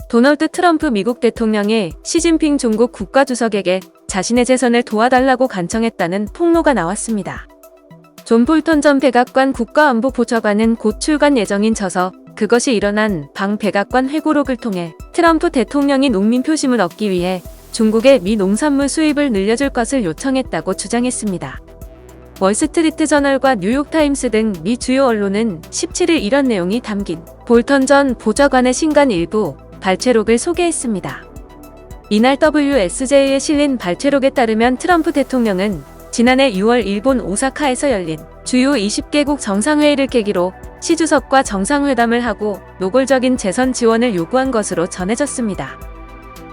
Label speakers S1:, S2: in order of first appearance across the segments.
S1: 도널드 트럼프 미국 대통령이 시진핑 중국 국가주석에게 자신의 재선을 도와달라고 간청했다는 폭로가 나왔습니다. 존 볼턴 전 백악관 국가안보보좌관은 곧 출간 예정인 저서 그것이 일어난 방 백악관 회고록을 통해 트럼프 대통령이 농민 표심을 얻기 위해 중국의 미 농산물 수입을 늘려줄 것을 요청했다고 주장했습니다. 월스트리트 저널과 뉴욕타임스 등 미 주요 언론은 17일 이런 내용이 담긴 볼턴 전 보좌관의 신간 일부 발췌록을 소개했습니다. 이날 WSJ에 실린 발췌록에 따르면 트럼프 대통령은 지난해 6월 일본 오사카에서 열린 주요 20개국 정상회의를 계기로 시 주석과 정상회담을 하고 노골적인 재선 지원을 요구한 것으로 전해졌습니다.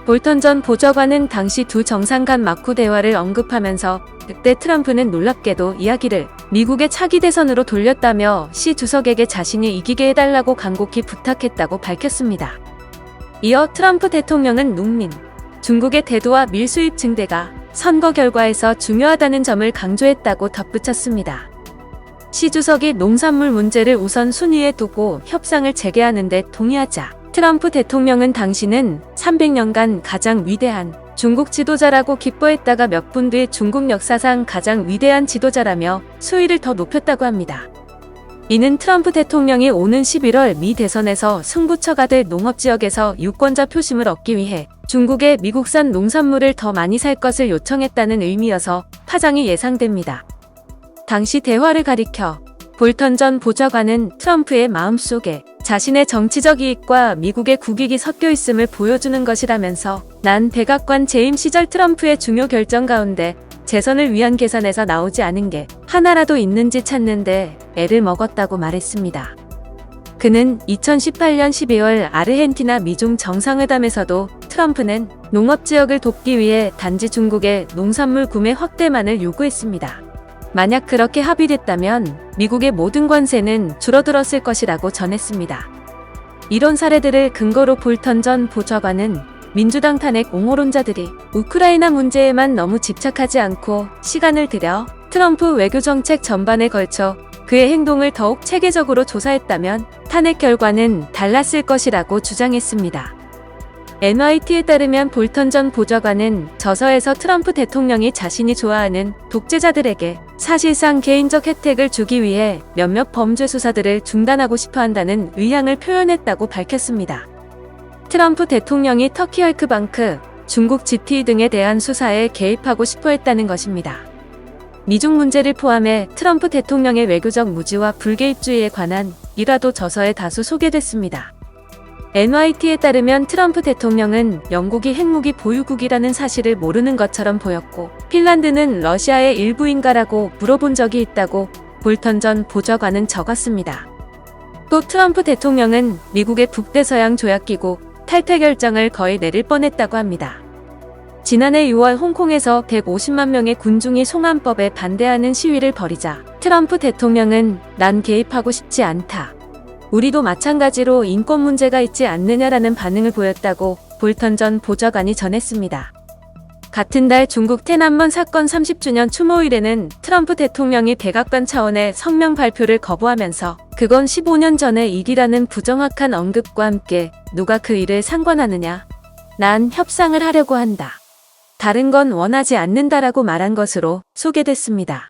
S1: 볼턴 전 보좌관은 당시 두 정상 간 막후 대화를 언급하면서 그때 트럼프는 놀랍게도 이야기를 미국의 차기 대선으로 돌렸다며 시 주석에게 자신이 이기게 해달라고 간곡히 부탁했다고 밝혔습니다. 이어 트럼프 대통령은 농민, 중국의 대두와 밀 수입 증대가 선거 결과에서 중요하다는 점을 강조했다고 덧붙였습니다. 시 주석이 농산물 문제를 우선 순위에 두고 협상을 재개하는 데 동의하자 트럼프 대통령은 당신은 300년간 가장 위대한 중국 지도자라고 기뻐했다가 몇 분 뒤 중국 역사상 가장 위대한 지도자라며 수위를 더 높였다고 합니다. 이는 트럼프 대통령이 오는 11월 미 대선에서 승부처가 될 농업지역에서 유권자 표심을 얻기 위해 중국의 미국산 농산물을 더 많이 살 것을 요청했다는 의미여서 파장이 예상됩니다. 당시 대화를 가리켜 볼턴 전 보좌관은 트럼프의 마음속에 자신의 정치적 이익과 미국의 국익이 섞여 있음을 보여주는 것이라면서 난 백악관 재임 시절 트럼프의 중요 결정 가운데 재선을 위한 계산에서 나오지 않은 게 하나라도 있는지 찾는데 애를 먹었다고 말했습니다. 그는 2018년 12월 아르헨티나 미중 정상회담에서도 트럼프는 농업지역을 돕기 위해 단지 중국의 농산물 구매 확대만을 요구했습니다. 만약 그렇게 합의됐다면 미국의 모든 관세는 줄어들었을 것이라고 전했습니다. 이런 사례들을 근거로 볼턴 전 보좌관은 민주당 탄핵 옹호론자들이 우크라이나 문제에만 너무 집착하지 않고 시간을 들여 트럼프 외교정책 전반에 걸쳐 그의 행동을 더욱 체계적으로 조사했다면 탄핵 결과는 달랐을 것이라고 주장했습니다. NYT에 따르면 볼턴 전 보좌관은 저서에서 트럼프 대통령이 자신이 좋아하는 독재자들에게 사실상 개인적 혜택을 주기 위해 몇몇 범죄 수사들을 중단하고 싶어 한다는 의향을 표현했다고 밝혔습니다. 트럼프 대통령이 터키 할크방크, 중국 GT 등에 대한 수사에 개입하고 싶어 했다는 것입니다. 미중 문제를 포함해 트럼프 대통령의 외교적 무지와 불개입주의에 관한 일화도 저서에 다수 소개됐습니다. NYT에 따르면 트럼프 대통령은 영국이 핵무기 보유국이라는 사실을 모르는 것처럼 보였고 핀란드는 러시아의 일부인가라고 물어본 적이 있다고 볼턴 전 보좌관은 적었습니다. 또 트럼프 대통령은 미국의 북대서양 조약기구 탈퇴 결정을 거의 내릴 뻔했다고 합니다. 지난해 6월 홍콩에서 150만 명의 군중이 송환법에 반대하는 시위를 벌이자 트럼프 대통령은 난 개입하고 싶지 않다. 우리도 마찬가지로 인권 문제가 있지 않느냐라는 반응을 보였다고 볼턴 전 보좌관이 전했습니다. 같은 달 중국天安문 사건 30주년 추모일에는 트럼프 대통령이 백악관 차원의 성명 발표를 거부하면서 그건 15년 전의 일이라는 부정확한 언급과 함께 누가 그 일을 상관하느냐? 난 협상을 하려고 한다. 다른 건 원하지 않는다라고 말한 것으로 소개됐습니다.